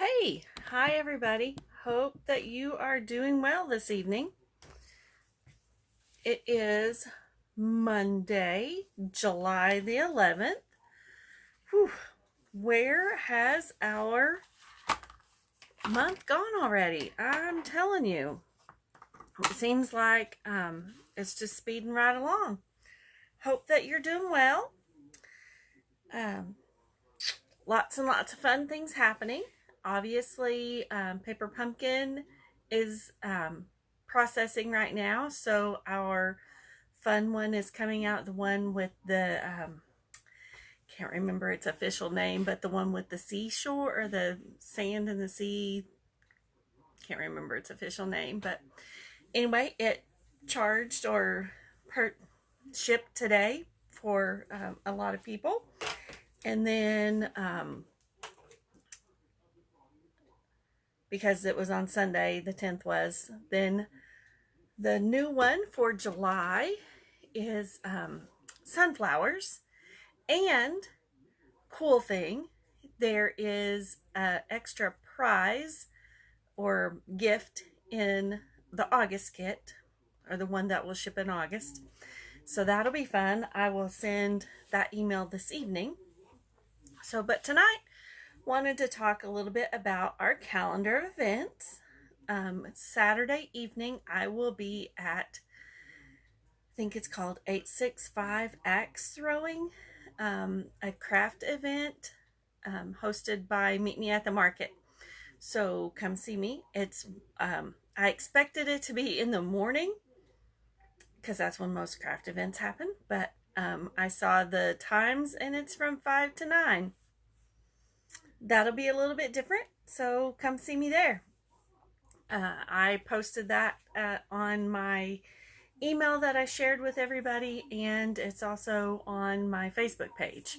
Hey, hi everybody. Hope that you are doing well this evening. It is Monday, July the 11th. Whew. Where has our month gone already? I'm telling you, it seems like it's just speeding right along. Hope that you're doing well. Lots and lots of fun things happening. Obviously, Paper Pumpkin is processing right now, so our fun one is coming out. The one with the can't remember its official name, but the one with the seashore or the sand in the sea. Can't remember its official name, but anyway, it charged or shipped today for a lot of people. And then because it was on Sunday, the 10th was, then the new one for July is sunflowers. And cool thing, there is an extra prize or gift in the August kit, or the one that will ship in August. So that'll be fun. I will send that email this evening. So, but tonight, wanted to talk a little bit about our calendar of events. Saturday evening, I will be at, I think it's called 865 Axe Throwing, a craft event hosted by Meet Me at the Market. So come see me. It's I expected it to be in the morning because that's when most craft events happen, but I saw the times and it's from 5 to 9. That'll be a little bit different, so come see me there. I posted that on my email that I shared with everybody, and it's also on my Facebook page.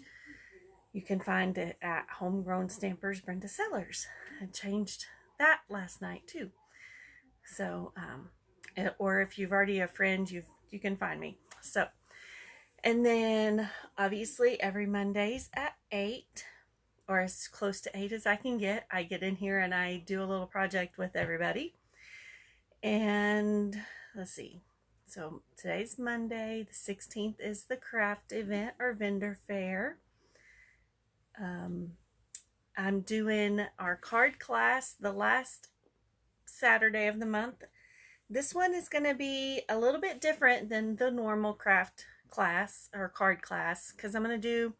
You can find it at Homegrown Stampers, Brenda Sellers. I changed that last night too. So, or if you've already a friend, you can find me. So, and then obviously every Monday's at 8. Or as close to 8 as I can get. I get in here and I do a little project with everybody. And let's see. So today's Monday. The 16th is the craft event or vendor fair. I'm doing our card class the last Saturday of the month. This one is going to be a little bit different than the normal craft class or card class because I'm going to do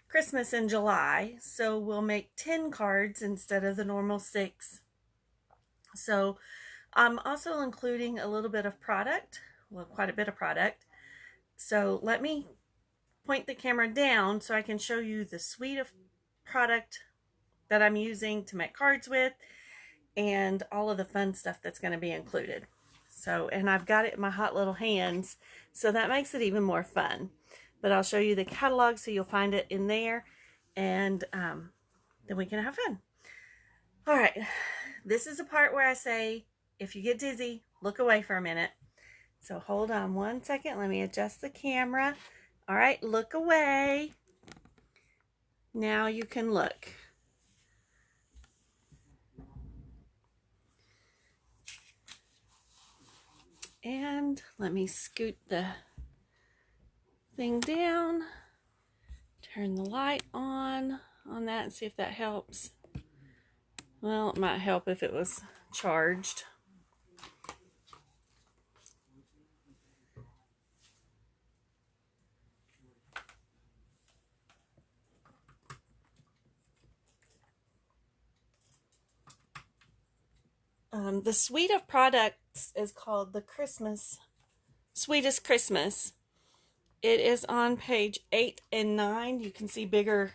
Christmas in July, so we'll make 10 cards instead of the normal 6. So I'm also including a little bit of product, well, quite a bit of product. So let me point the camera down so I can show you the suite of product that I'm using to make cards with and all of the fun stuff that's going to be included. So, and I've got it in my hot little hands, so that makes it even more fun. But I'll show you the catalog so you'll find it in there, and then we can have fun. All right, this is the part where I say, if you get dizzy, look away for a minute. So hold on one second. Let me adjust the camera. All right, look away. Now you can look. And let me scoot the thing down, turn the light on that and see if that helps. Well, it might help if it was charged. The suite of products is called the Sweetest Christmas. It is on page 8 and 9. You can see bigger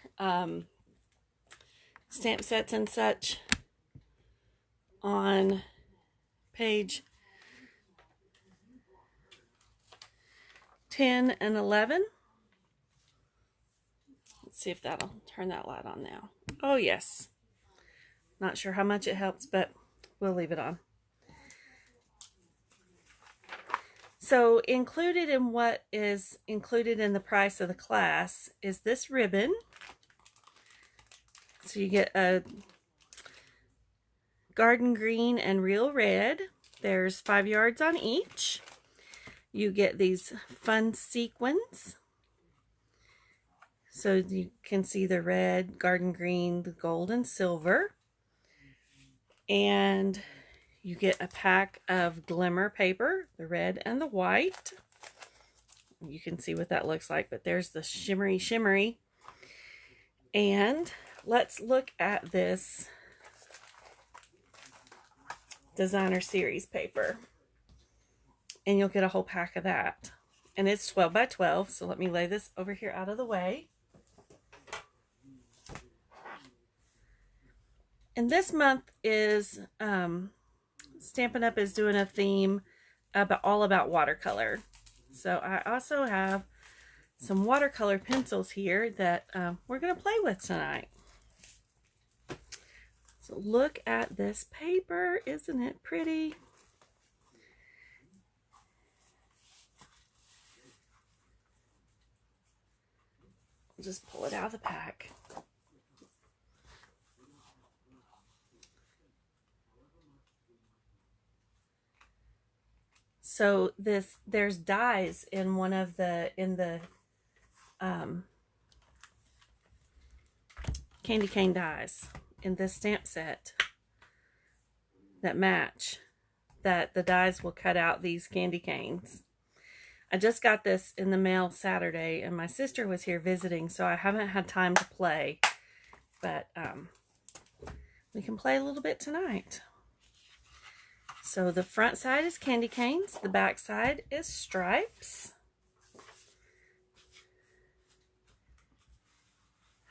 stamp sets and such on page 10 and 11. Let's see if that'll turn that light on now. Oh, yes. Not sure how much it helps, but we'll leave it on. So included in what is included in the price of the class is this ribbon. So you get a Garden Green and Real Red. There's 5 yards on each. You get these fun sequins. So you can see the red, garden green, the gold, and silver. And you get a pack of glimmer paper, the red and the white. You can see what that looks like, but there's the shimmery. And let's look at this designer series paper. And you'll get a whole pack of that. And it's 12 by 12, so let me lay this over here out of the way. And this month is, Stampin' Up! Is doing a theme all about watercolor. So I also have some watercolor pencils here that we're going to play with tonight. So look at this paper. Isn't it pretty? I'll just pull it out of the pack. So there's dies in one of the, candy cane dies in this stamp set that match, that the dies will cut out these candy canes. I just got this in the mail Saturday, and my sister was here visiting, so I haven't had time to play, but we can play a little bit tonight. So the front side is candy canes, the back side is stripes.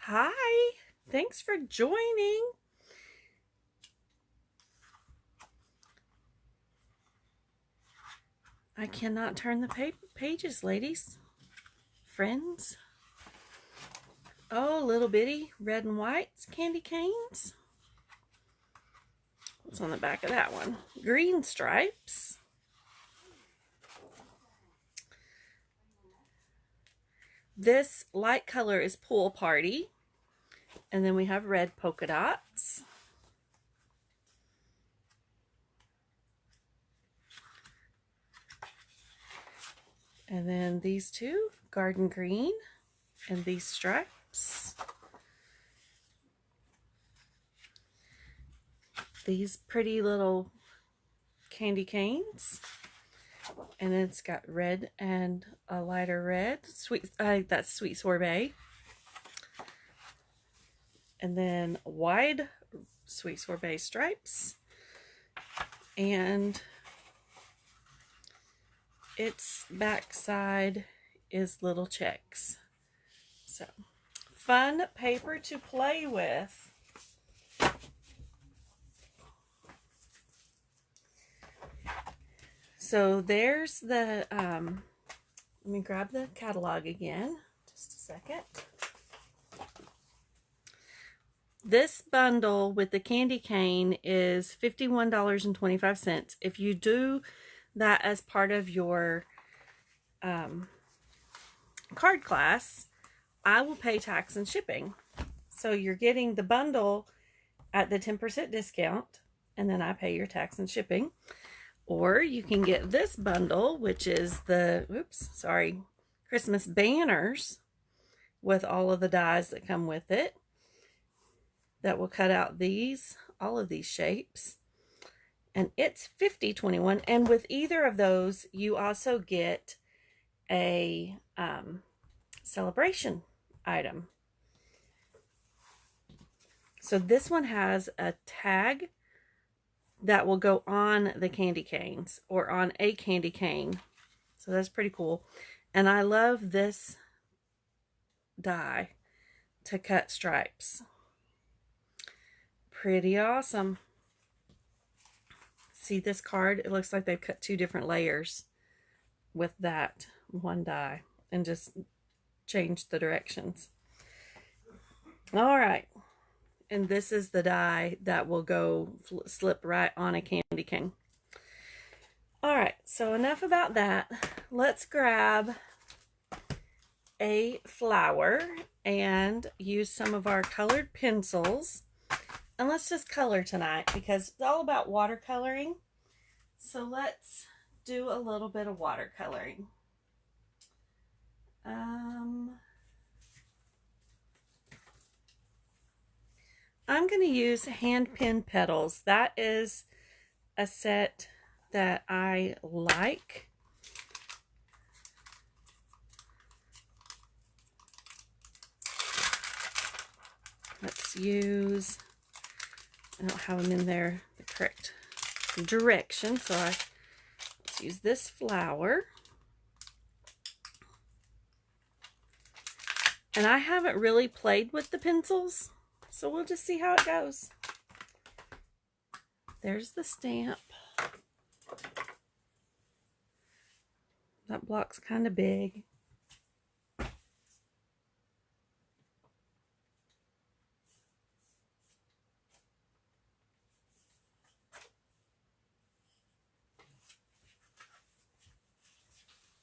Hi, thanks for joining. I cannot turn the pages, ladies, friends. Oh, little bitty red and white candy canes. What's on the back of that one? Green stripes. This light color is Pool Party. And then we have red polka dots. And then these two, Garden Green, and these stripes. These pretty little candy canes. And then it's got red and a lighter red. That's Sweet Sorbet. And then wide Sweet Sorbet stripes. And its backside is little checks. So, fun paper to play with. So there's the, let me grab the catalog again, just a second. This bundle with the candy cane is $51.25. If you do that as part of your card class, I will pay tax and shipping. So you're getting the bundle at the 10% discount, and then I pay your tax and shipping. Or you can get this bundle, which is the, Christmas banners with all of the dies that come with it. That will cut out all of these shapes. And it's $50.21. And with either of those, you also get a celebration item. So this one has a tag that will go on the candy canes or on a candy cane. So that's pretty cool. And I love this die to cut stripes. Pretty awesome. See this card? It looks like they've cut 2 different layers with that one die and just changed the directions. All right. And this is the die that will go slip right on a candy cane. All right, so enough about that. Let's grab a flower and use some of our colored pencils And let's just color tonight because it's all about watercoloring. So let's do a little bit of watercoloring. I'm going to use hand pen Petals. That is a set that I like. Let's use, I don't have them in there the correct direction, so let's use this flower. And I haven't really played with the pencils, so we'll just see how it goes. There's the stamp. That block's kind of big.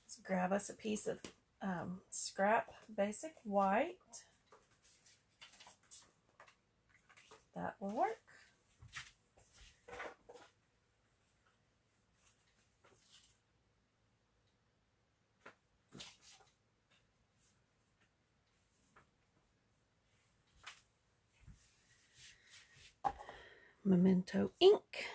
Let's grab us a piece of scrap basic white. That will work. Memento ink.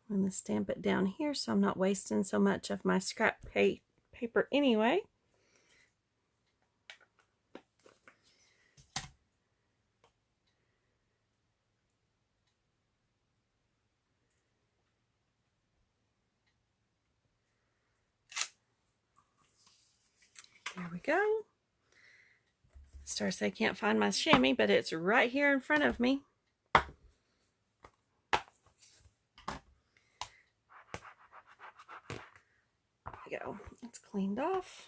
I'm going to stamp it down here so I'm not wasting so much of my scrap paper anyway. There we go. Starts, I can't find my chamois, but it's right here in front of me. There we go. It's cleaned off.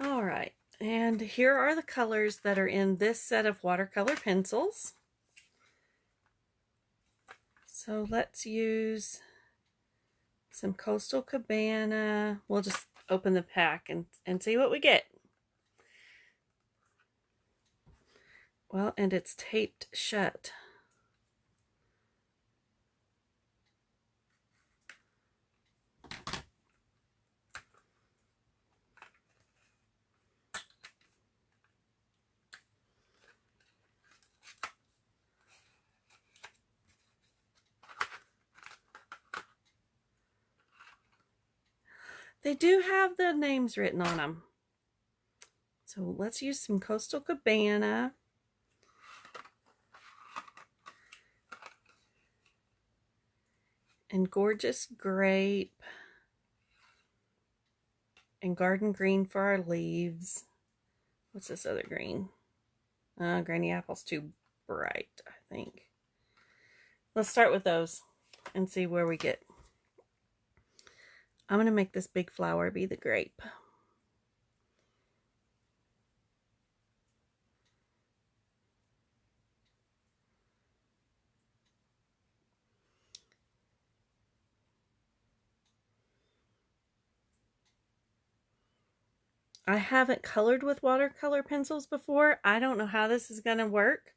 All right, and here are the colors that are in this set of watercolor pencils. So let's use some Coastal Cabana. We'll just open the pack and see what we get. Well, and it's taped shut. They do have the names written on them. So let's use some Coastal Cabana. And Gorgeous Grape. And Garden Green for our leaves. What's this other green? Granny Apple's too bright, I think. Let's start with those and see where we get. I'm going to make this big flower be the grape. I haven't colored with watercolor pencils before. I don't know how this is going to work.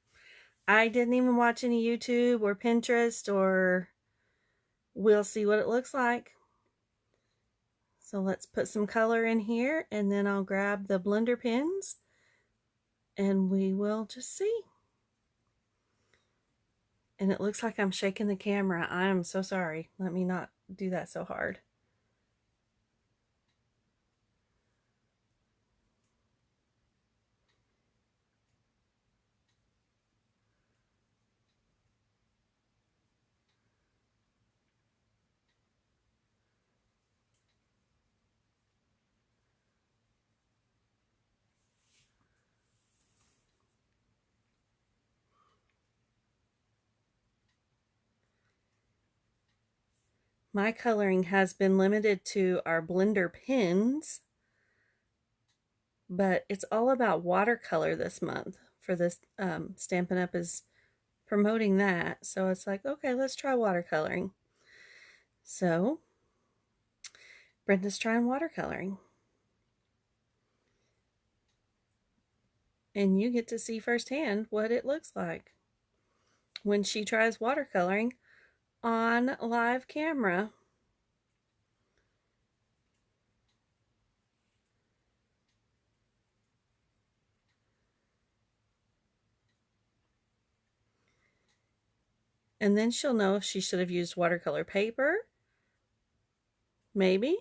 I didn't even watch any YouTube or Pinterest, or we'll see what it looks like. So let's put some color in here, and then I'll grab the blender pens and we will just see. And it looks like I'm shaking the camera. I am so sorry. Let me not do that so hard. my coloring has been limited to our blender pens, but it's all about watercolor this month for this. Stampin' Up! Is promoting that, so it's like, okay, let's try watercoloring. So Brenda's trying watercoloring, and you get to see firsthand what it looks like when she tries watercoloring on live camera. And then she'll know if she should have used watercolor paper, maybe.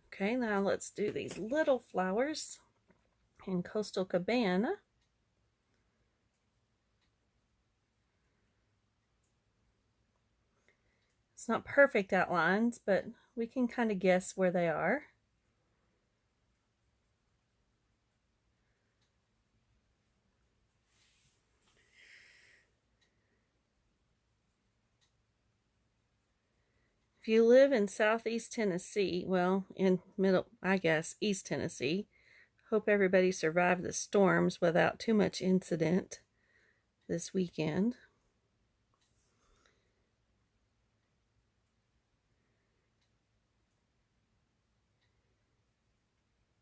Okay, now let's do these little flowers in Coastal Cabana. It's not perfect outlines, but we can kind of guess where they are. If you live in Southeast Tennessee, well, in middle, I guess, East Tennessee, hope everybody survived the storms without too much incident this weekend.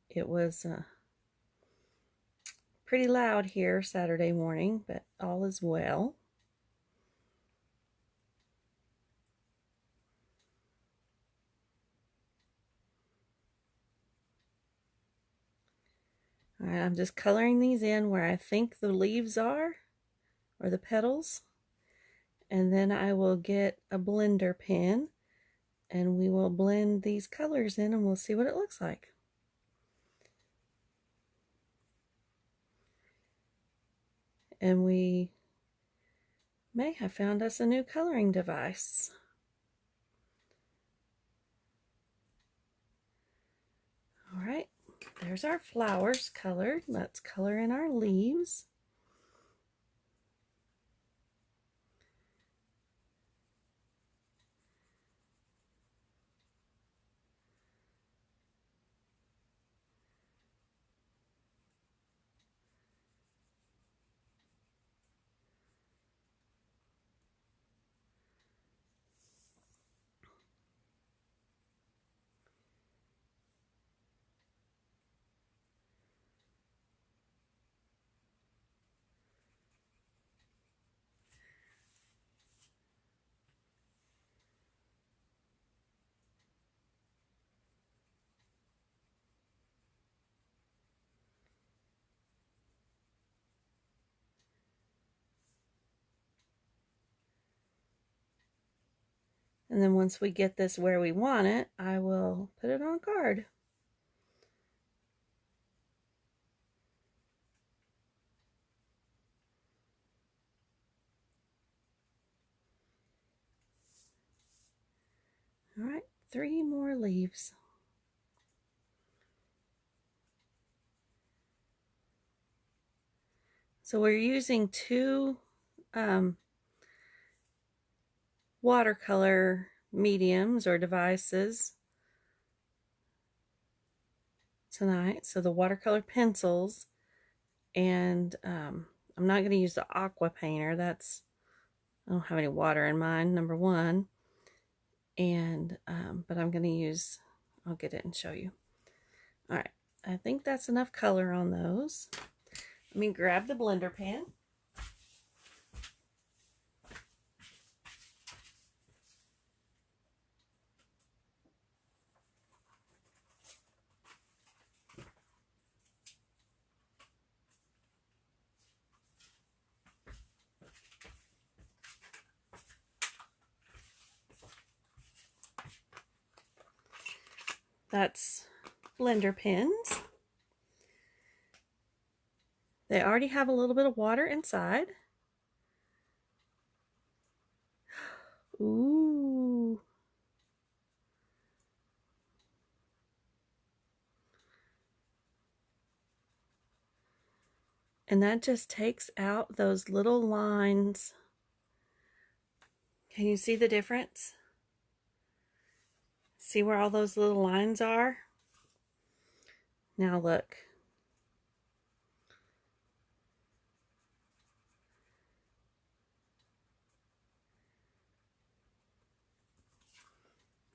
It was pretty loud here Saturday morning, but all is well. All right, I'm just coloring these in where I think the leaves are, or the petals. And then I will get a blender pen and we will blend these colors in and we'll see what it looks like. And we may have found us a new coloring device. All right, there's our flowers colored. Let's color in our leaves. And then once we get this where we want it, I will put it on a card. All right, 3 more leaves. So we're using 2 watercolor mediums or devices tonight. So the watercolor pencils, and I'm not going to use the aqua painter. I don't have any water in mine, number one. And but I'm going to use, I'll get it and show you. All right, I think that's enough color on those. Let me grab the blender pen. That's blender pens. They already have a little bit of water inside. Ooh. And that just takes out those little lines. Can you see the difference? See where all those little lines are? Now look.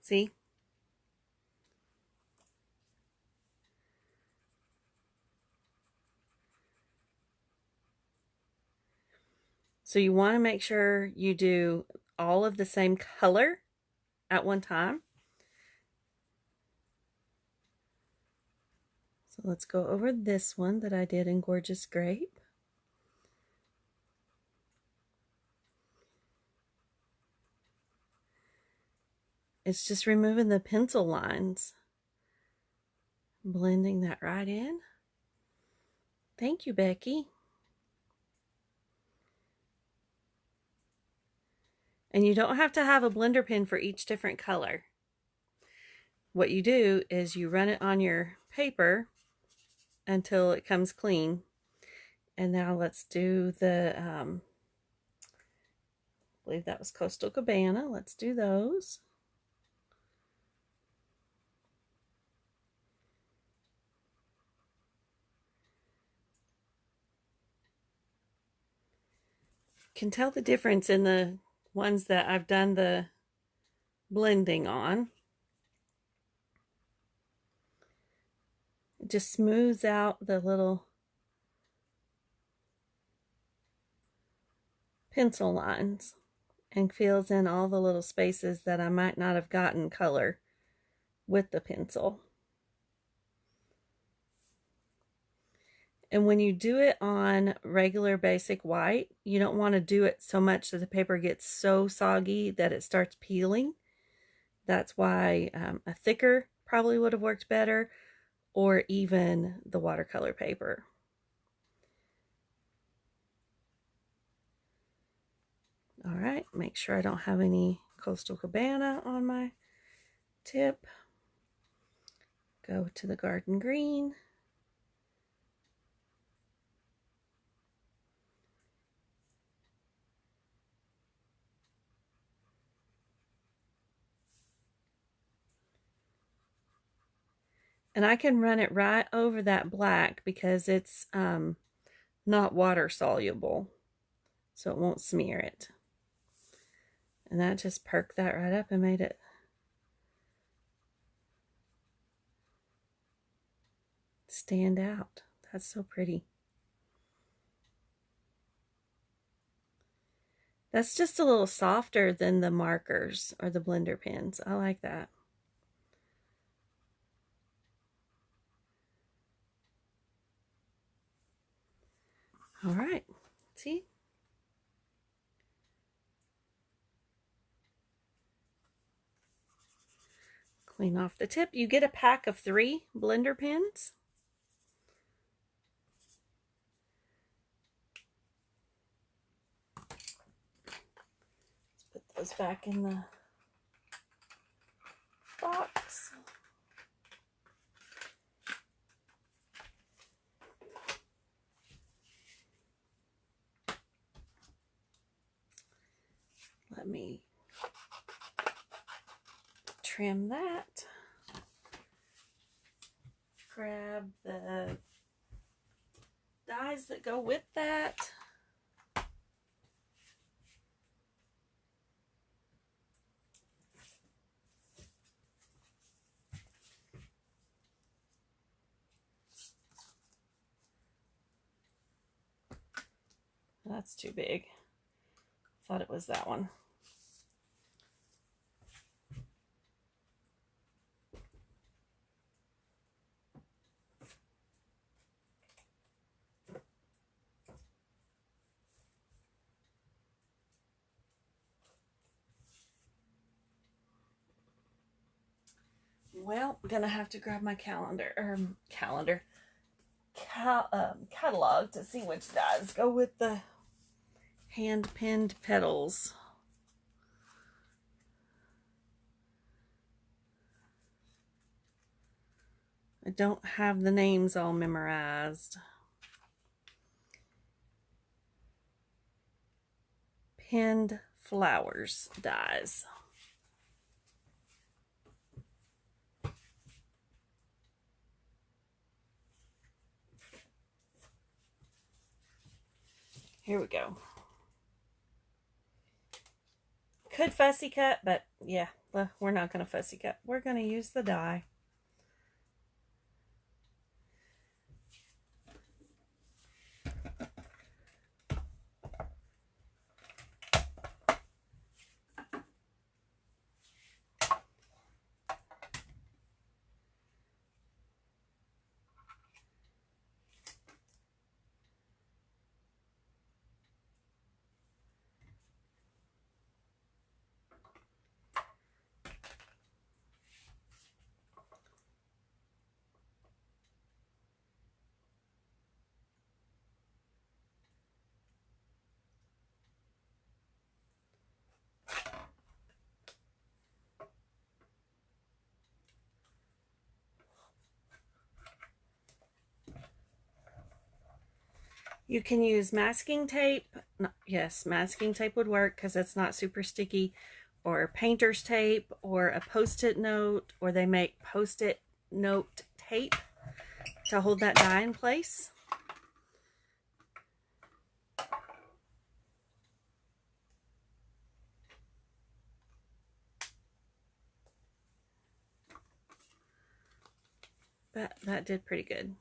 See? So you want to make sure you do all of the same color at one time. So let's go over this one that I did in Gorgeous Grape. It's just removing the pencil lines. Blending that right in. Thank you, Becky. And you don't have to have a blender pen for each different color. What you do is you run it on your paper until it comes clean. And now let's do the, I believe that was Coastal Cabana. Let's do those. Can tell the difference in the ones that I've done the blending on. It just smooths out the little pencil lines and fills in all the little spaces that I might not have gotten color with the pencil. And when you do it on regular basic white, you don't want to do it so much that the paper gets so soggy that it starts peeling. That's why a thicker probably would have worked better, or even the watercolor paper. All right, make sure I don't have any Coastal Cabana on my tip. Go to the Garden Green. And I can run it right over that black because it's not water soluble, so it won't smear it. And that just perked that right up and made it stand out. That's so pretty. That's just a little softer than the markers or the blender pens. I like that. All right, see? Clean off the tip. You get a pack of 3 blender pens. Let's put those back in the box. Let me trim that. Grab the dies that go with that. That's too big. Thought it was that one. Well, I'm gonna have to grab my catalog to see which dies go with the hand-pinned petals. I don't have the names all memorized. pinned flowers dies. Here we go. Could fussy cut, but yeah, we're not going to fussy cut. We're going to use the die. You can use masking tape. Yes, masking tape would work because it's not super sticky, or painter's tape, or a post-it note, or they make post-it note tape to hold that die in place. But that did pretty good.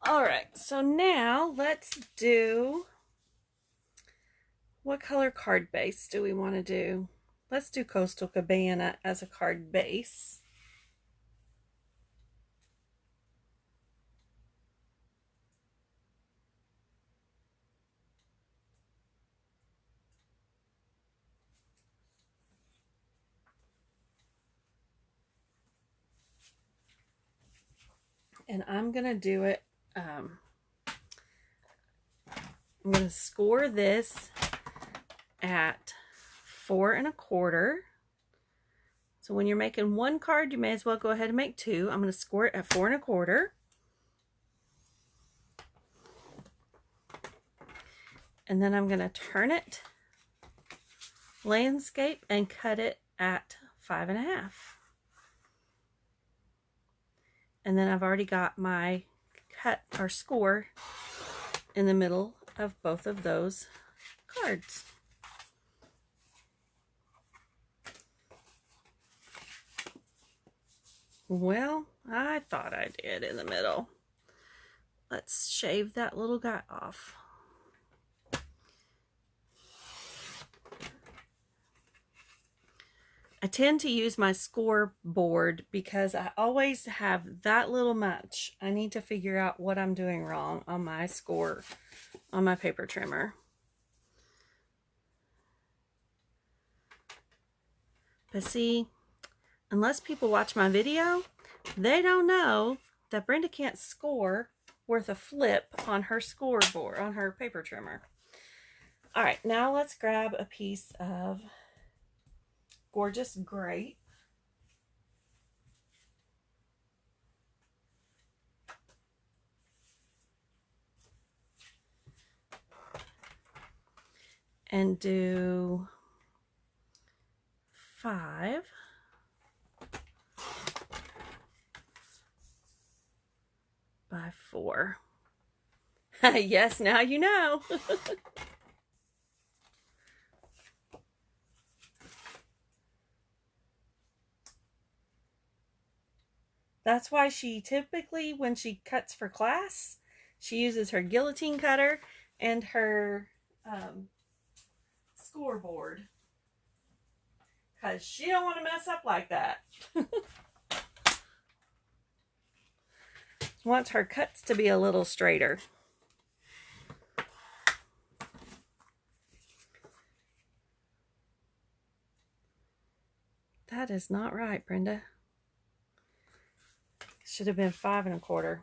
All right, so now let's do, what color card base do we want to do? Let's do Coastal Cabana as a card base. And I'm going to do it, I'm going to score this at 4 1/4. So when you're making one card, you may as well go ahead and make two. I'm going to score it at 4 1/4. And then I'm going to turn it landscape and cut it at 5 1/2. And then I've already got my cut or score in the middle of both of those cards. Well, I thought I did in the middle. Let's shave that little guy off. I tend to use my score board because I always have that little much. I need to figure out what I'm doing wrong on my score on my paper trimmer. But see, unless people watch my video, they don't know that Brenda can't score worth a flip on her scoreboard, on her paper trimmer. All right, now let's grab a piece of gorgeous grape. And do 5 by 4. Yes, now you know. That's why she typically, when she cuts for class, she uses her guillotine cutter and her scoreboard, because she don't want to mess up like that. Wants her cuts to be a little straighter. That is not right, Brenda. Should have been 5 1/4.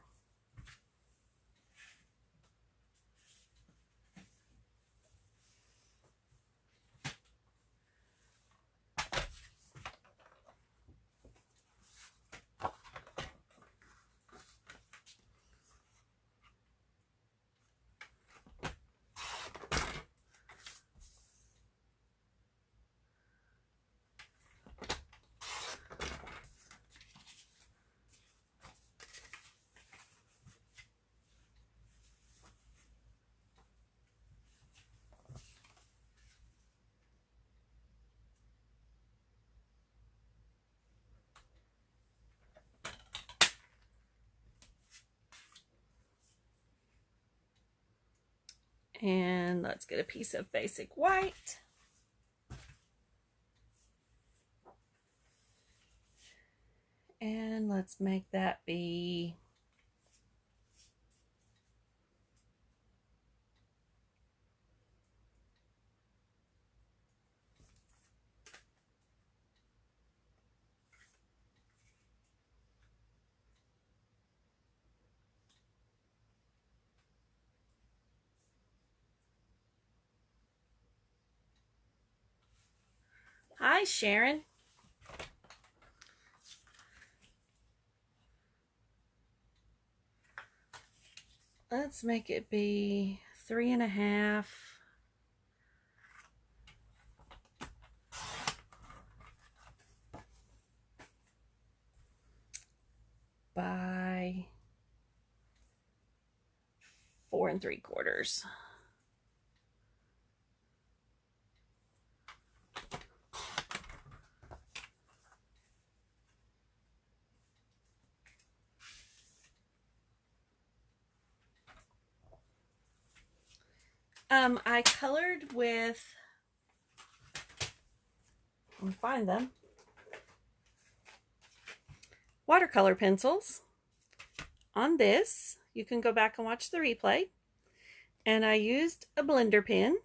And let's get a piece of basic white. And let's make that be Hi, Sharon. Let's make it be 3.5 by 4 3/4. I colored with, let me find them, watercolor pencils on this. You can go back and watch the replay. And I used a blender pen,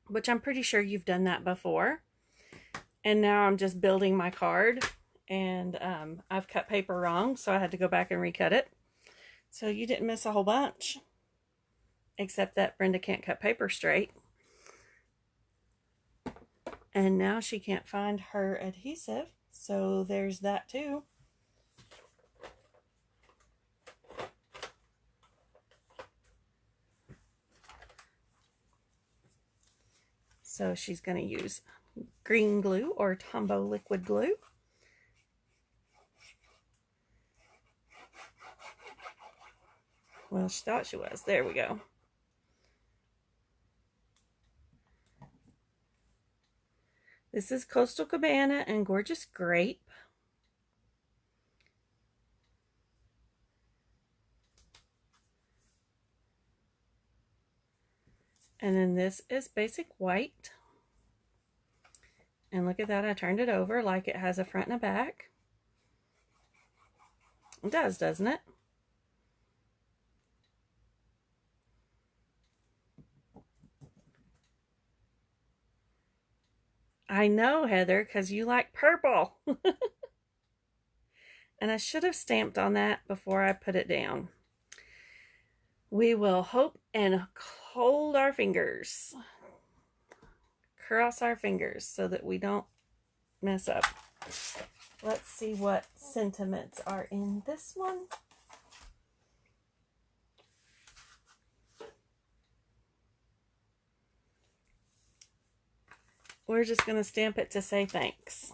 which I'm pretty sure you've done that before. And now I'm just building my card, and I've cut paper wrong, so I had to go back and recut it. So you didn't miss a whole bunch, except that Brenda can't cut paper straight. And now she can't find her adhesive, so there's that too. So she's going to use green glue or Tombow liquid glue. Well, she thought she was. There we go. This is Coastal Cabana and Gorgeous Grape. And then this is Basic White. And look at that, I turned it over like it has a front and a back. It does, doesn't it? I know, Heather, because you like purple. And I should have stamped on that before I put it down. We will hope and hold our fingers. Cross our fingers so that we don't mess up. Let's see what sentiments are in this one. We're just going to stamp it to say thanks.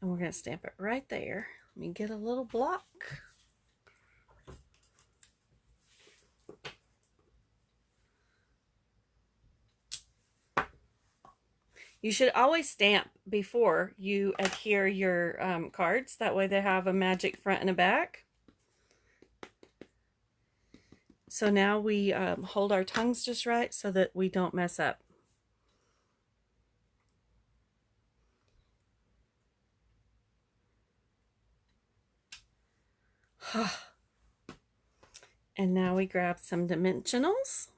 And we're going to stamp it right there. Let me get a little block. You should always stamp before you adhere your cards. That way they have a magic front and a back. So now we hold our tongues just right so that we don't mess up. And now we grab some dimensionals.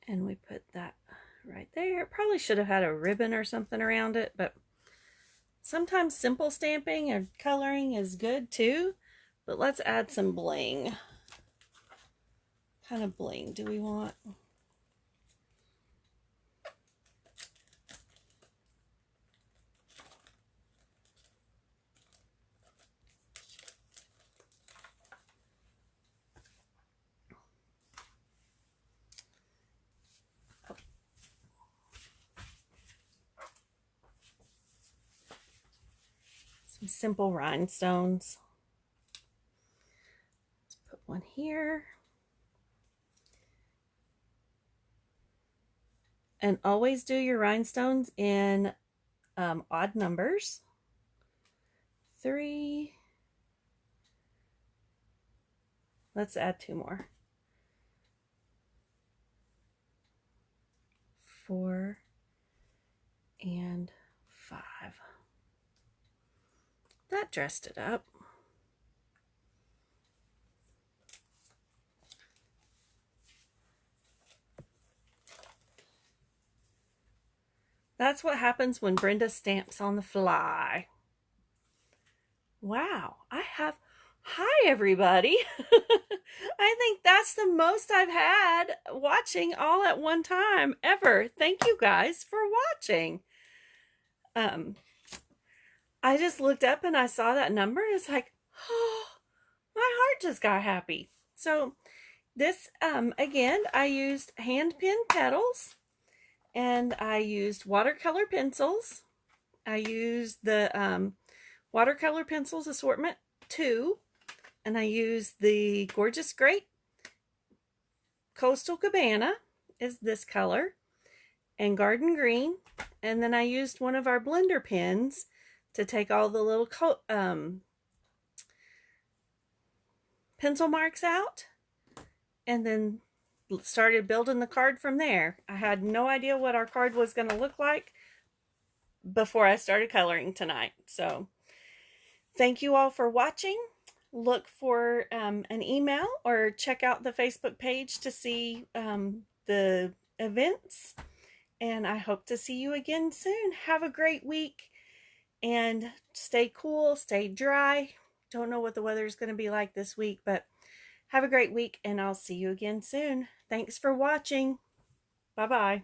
And we put that right there. It probably should have had a ribbon or something around it, but sometimes simple stamping or coloring is good too. But let's add some bling. What kind of bling do we want? simple rhinestones. Let's put one here. And always do your rhinestones in odd numbers. 3. Let's add 2 more. 4 and 5. That dressed it up. That's what happens when Brenda stamps on the fly. Wow, hi everybody. I think that's the most I've had watching all at one time ever. Thank you guys for watching. I just looked up and I saw that number and it's like, oh, my heart just got happy. So this, again, I used hand pen petals. And I used watercolor pencils. I used the watercolor pencils assortment 2. And I used the gorgeous Grape Coastal Cabana is this color. And Garden Green. And then I used one of our blender pens to take all the little pencil marks out. And then started building the card from there. I had no idea what our card was going to look like before I started coloring tonight. So thank you all for watching. Look for an email or check out the Facebook page to see the events. And I hope to see you again soon. Have a great week and stay cool, stay dry. Don't know what the weather is going to be like this week, but have a great week and I'll see you again soon. Thanks for watching. Bye-bye.